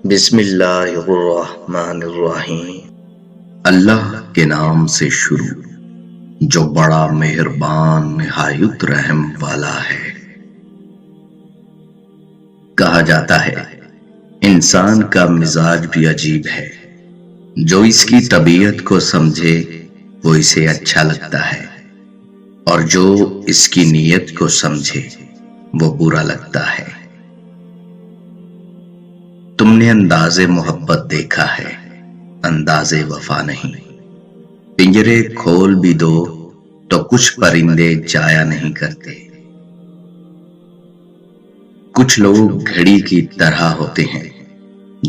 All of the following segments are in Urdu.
بسم اللہ الرحمن الرحیم۔ اللہ کے نام سے شروع جو بڑا مہربان نہایت رحم والا ہے۔ کہا جاتا ہے انسان کا مزاج بھی عجیب ہے، جو اس کی طبیعت کو سمجھے وہ اسے اچھا لگتا ہے، اور جو اس کی نیت کو سمجھے وہ برا لگتا ہے۔ تم نے انداز محبت دیکھا ہے، انداز وفا نہیں۔ پنجرے کھول بھی دو تو کچھ پرندے جایا نہیں کرتے۔ کچھ لوگ گھڑی کی طرح ہوتے ہیں،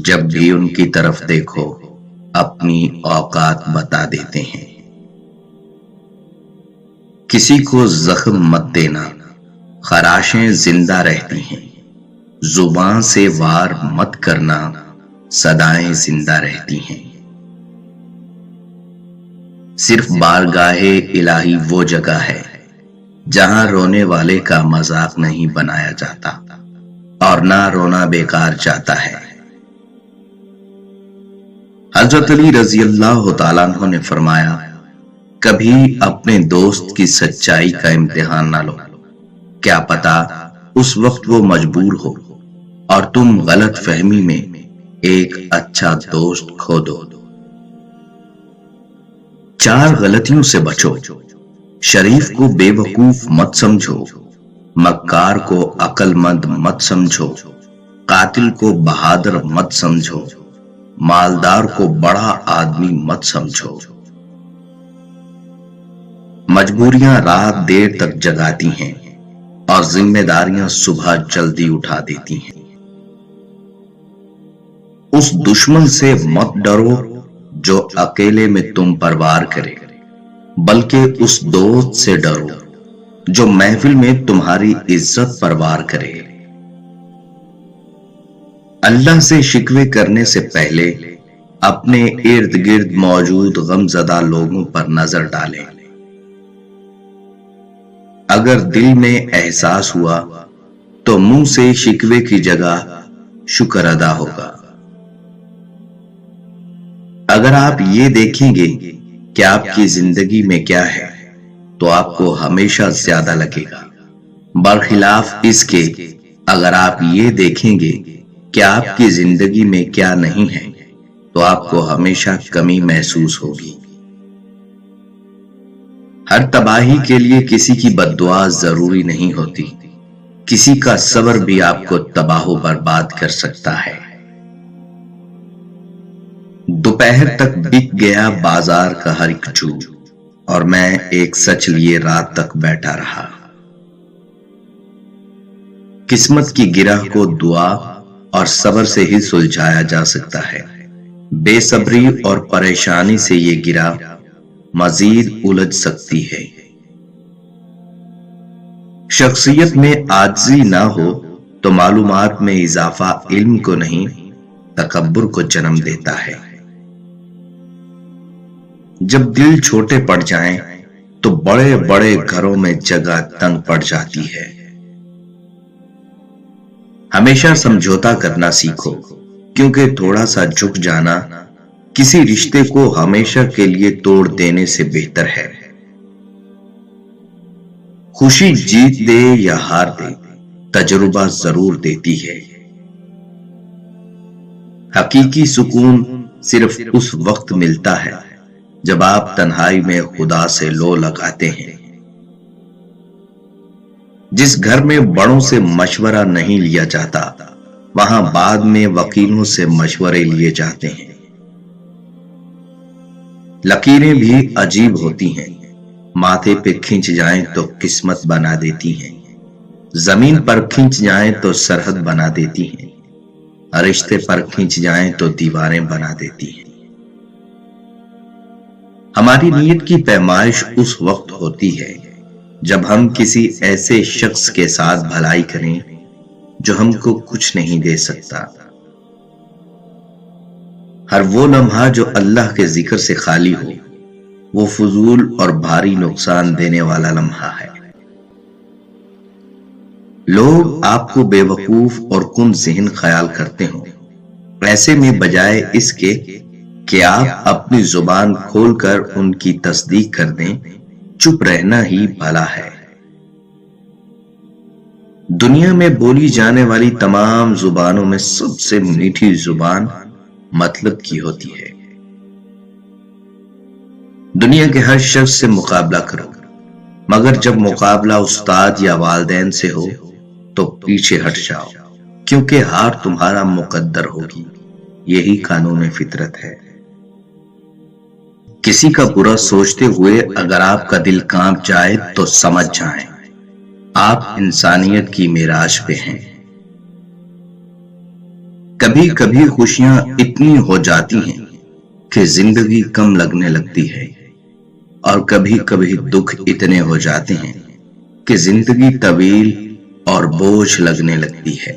جب بھی ان کی طرف دیکھو اپنی اوقات بتا دیتے ہیں۔ کسی کو زخم مت دینا، خراشیں زندہ رہتی ہیں۔ زبان سے وار مت کرنا، صدائیں زندہ رہتی ہیں۔ صرف بارگاہ الہی وہ جگہ ہے جہاں رونے والے کا مذاق نہیں بنایا جاتا، اور نہ رونا بیکار جاتا ہے۔ حضرت علی رضی اللہ تعالیٰ عنہ نے فرمایا، کبھی اپنے دوست کی سچائی کا امتحان نہ لو، کیا پتا اس وقت وہ مجبور ہو اور تم غلط فہمی میں ایک اچھا دوست کھو دو۔ 4 غلطیوں سے بچو۔ شریف کو بے وقوف مت سمجھو، مکار کو عقل مند مت سمجھو، قاتل کو بہادر مت سمجھو، مالدار کو بڑا آدمی مت سمجھو۔ مجبوریاں رات دیر تک جگاتی ہیں اور ذمہ داریاں صبح جلدی اٹھا دیتی ہیں۔ اس دشمن سے مت ڈرو جو اکیلے میں تم پر وار کرے، بلکہ اس دوست سے ڈرو جو محفل میں تمہاری عزت پر وار کرے۔ اللہ سے شکوے کرنے سے پہلے اپنے ارد گرد موجود غم زدہ لوگوں پر نظر ڈالیں۔ اگر دل میں احساس ہوا تو منہ سے شکوے کی جگہ شکر ادا ہوگا۔ اگر آپ یہ دیکھیں گے کہ آپ کی زندگی میں کیا ہے تو آپ کو ہمیشہ زیادہ لگے گا، برخلاف اس کے اگر آپ یہ دیکھیں گے کہ آپ کی زندگی میں کیا نہیں ہے تو آپ کو ہمیشہ کمی محسوس ہوگی۔ ہر تباہی کے لیے کسی کی بد دعا ضروری نہیں ہوتی، کسی کا صبر بھی آپ کو تباہ و برباد کر سکتا ہے۔ دوپہر تک بک گیا بازار کا ہر ایک جو، اور میں ایک سچ لیے رات تک بیٹھا رہا۔ قسمت کی گرہ کو دعا اور صبر سے ہی سلجھایا جا سکتا ہے، بے صبری اور پریشانی سے یہ گرہ مزید الجھ سکتی ہے۔ شخصیت میں عاجزی نہ ہو تو معلومات میں اضافہ علم کو نہیں تکبر کو جنم دیتا ہے۔ جب دل چھوٹے پڑ جائیں تو بڑے بڑے گھروں میں جگہ تنگ پڑ جاتی ہے۔ ہمیشہ سمجھوتا کرنا سیکھو، کیونکہ تھوڑا سا جھک جانا کسی رشتے کو ہمیشہ کے لیے توڑ دینے سے بہتر ہے۔ خوشی جیت دے یا ہار دے، تجربہ ضرور دیتی ہے۔ حقیقی سکون صرف اس وقت ملتا ہے جب آپ تنہائی میں خدا سے لو لگاتے ہیں۔ جس گھر میں بڑوں سے مشورہ نہیں لیا جاتا، وہاں بعد میں وکیلوں سے مشورے لیے جاتے ہیں۔ لکیریں بھی عجیب ہوتی ہیں، ماتھے پہ کھنچ جائیں تو قسمت بنا دیتی ہیں، زمین پر کھنچ جائیں تو سرحد بنا دیتی ہیں، رشتے پر کھنچ جائیں تو دیواریں بنا دیتی ہیں۔ ہماری نیت کی پیمائش اس وقت ہوتی ہے جب ہم کسی ایسے شخص کے ساتھ بھلائی کریں جو ہم کو کچھ نہیں دے سکتا۔ ہر وہ لمحہ جو اللہ کے ذکر سے خالی ہو، وہ فضول اور بھاری نقصان دینے والا لمحہ ہے۔ لوگ آپ کو بے وقوف اور کن ذہن خیال کرتے ہوں، ایسے میں بجائے اس کے کہ آپ اپنی زبان کھول کر ان کی تصدیق کر دیں، چپ رہنا ہی بھلا ہے۔ دنیا میں بولی جانے والی تمام زبانوں میں سب سے میٹھی زبان مطلب کی ہوتی ہے۔ دنیا کے ہر شخص سے مقابلہ کرو، مگر جب مقابلہ استاد یا والدین سے ہو تو پیچھے ہٹ جاؤ، کیونکہ ہار تمہارا مقدر ہوگی۔ یہی قانون فطرت ہے۔ کسی کا برا سوچتے ہوئے اگر آپ کا دل کانپ جائے تو سمجھ جائیں آپ انسانیت کی معراج پہ ہیں۔ کبھی کبھی خوشیاں اتنی ہو جاتی ہیں کہ زندگی کم لگنے لگتی ہے، اور کبھی کبھی دکھ اتنے ہو جاتے ہیں کہ زندگی طویل اور بوجھ لگنے لگتی ہے۔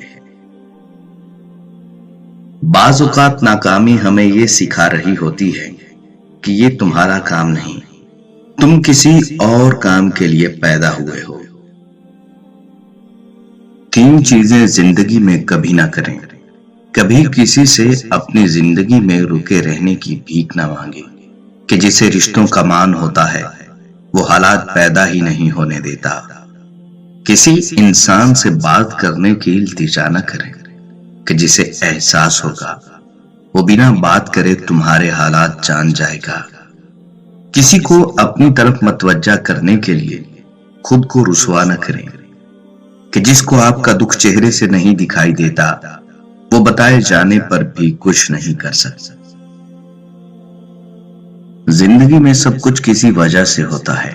بعض اوقات ناکامی ہمیں یہ سکھا رہی ہوتی ہے کہ یہ تمہارا کام نہیں، تم کسی اور کام کے لیے پیدا ہوئے ہو۔ 3 چیزیں زندگی میں کبھی نہ کریں۔ کبھی کسی سے اپنی زندگی میں رکے رہنے کی بھیک نہ مانگے کہ جسے رشتوں کا مان ہوتا ہے وہ حالات پیدا ہی نہیں ہونے دیتا۔ کسی انسان سے بات کرنے کی التجا نہ کریں کہ جسے احساس ہوگا وہ بنا بات کرے تمہارے حالات جان جائے گا۔ کسی کو اپنی طرف متوجہ کرنے کے لیے خود کو رسوا نہ کریں کہ جس کو آپ کا دکھ چہرے سے نہیں دکھائی دیتا وہ بتائے جانے پر بھی کچھ نہیں کر سکتا۔ زندگی میں سب کچھ کسی وجہ سے ہوتا ہے۔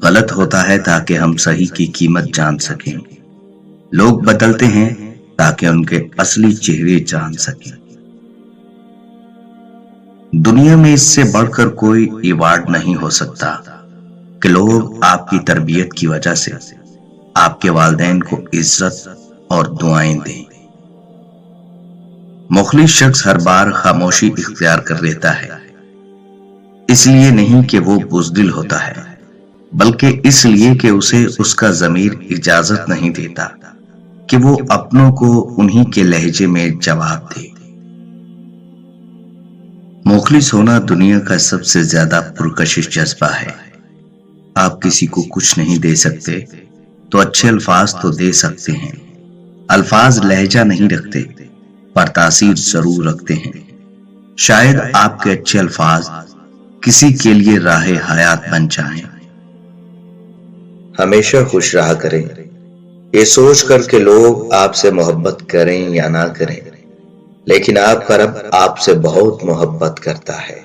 غلط ہوتا ہے تاکہ ہم صحیح کی قیمت جان سکیں۔ لوگ بدلتے ہیں تاکہ ان کے اصلی چہرے جان سکیں۔ دنیا میں اس سے بڑھ کر کوئی ایوارڈ نہیں ہو سکتا کہ لوگ آپ کی تربیت کی وجہ سے آپ کے والدین کو عزت اور دعائیں دیں۔ مخلص شخص ہر بار خاموشی اختیار کر لیتا ہے، اس لیے نہیں کہ وہ بزدل ہوتا ہے، بلکہ اس لیے کہ اسے اس کا ضمیر اجازت نہیں دیتا کہ وہ اپنوں کو انہی کے لہجے میں جواب دے۔ مخلص ہونا دنیا کا سب سے زیادہ پرکشش جذبہ ہے۔ آپ کسی کو کچھ نہیں دے سکتے تو اچھے الفاظ تو دے سکتے ہیں۔ الفاظ لہجہ نہیں رکھتے پر تاثیر ضرور رکھتے ہیں۔ شاید آپ کے اچھے الفاظ کسی کے لیے راہ حیات بن جائیں۔ ہمیشہ خوش رہا کریں، یہ سوچ کر کہ لوگ آپ سے محبت کریں یا نہ کریں، لیکن آپ کا رب آپ سے بہت محبت کرتا ہے۔